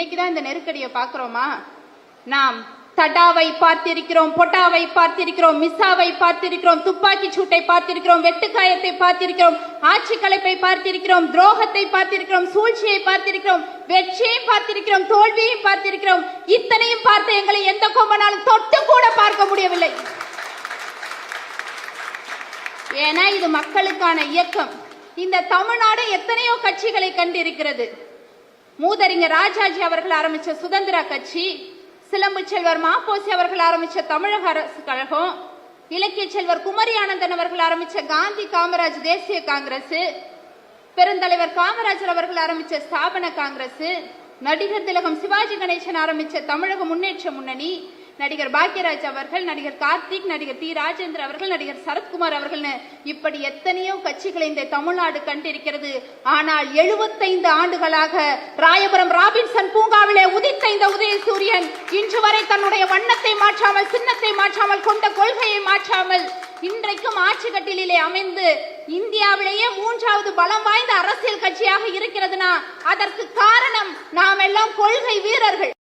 இன்னைக்குதான் இந்த நெருக்கடியை பார்க்கிறோமா? நாம் தடாவை பார்த்திருக்கிறோம், பொட்டாவை பார்த்திருக்கிறோம், மிஸ்ஸாவை பார்த்திருக்கிறோம், துப்பாக்கி சூட்டை பார்த்திருக்கிறோம், வெட்டுக்காயத்தை பார்த்திருக்கிறோம், ஆட்சி கலைப்பை பார்த்திருக்கிறோம், துரோகத்தை பார்த்திருக்கிறோம், சூழ்ச்சியை பார்த்திருக்கிறோம், வெற்றியை பார்த்திருக்கிறோம், தோல்வியை பார்த்திருக்கிறோம். இத்தனையும் பார்த்து எங்களை எந்த கொம்பனாலும் தொட்டு கூட பார்க்க முடியவில்லை. ஏன்னா இது மக்களுக்கான இயக்கம். இந்த தமிழ்நாடு எத்தனையோ கட்சிகளை கண்டிருக்கிறது. மூதறிஞர் ராஜாஜி அவர்கள் ஆரம்பிச்ச சுதந்திர கட்சி, சிலம்பு செல்வர் மாப்போசி அவர்கள் ஆரம்பிச்ச தமிழக அரசு கழகம், இலக்கிய செல்வர் குமரி ஆனந்தன் அவர்கள் ஆரம்பிச்ச காந்தி காமராஜ் தேசிய காங்கிரஸ், பெருந்தலைவர் காமராஜர் அவர்கள் ஆரம்பிச்ச ஸ்தாபன காங்கிரஸ், நடிகர் திலகம் சிவாஜி கணேசன் ஆரம்பிச்ச தமிழக முன்னேற்ற முன்னணி, நடிகர் பாக்யராஜ் அவர்கள், நடிகர் கார்த்திக், நடிகர் டி ராஜேந்திர அவர்கள், நடிகர் சரத்குமார் அவர்கள், இப்படி எத்தனையோ கட்சிகளை இந்த தமிழ்நாடு கண்டிருக்கிறது. ஆனால் 75 ஆண்டுகளாக ராயபுரம் ராபின்சன் பூங்காவிலே உதித்த இந்த உதயசூரியன் இன்று வரை தன்னுடைய வண்ணத்தை மாற்றாமல், சின்னத்தை மாற்றாமல், கொண்ட கொள்கையை மாற்றாமல் இன்றைக்கும் ஆட்சி கட்டிலே அமைந்து இந்தியாவிலேயே 3வது பலம் வாய்ந்த அரசியல் கட்சியாக இருக்கிறதுனா அதற்கு காரணம் நாம் எல்லாம் கொள்கை வீரர்கள்.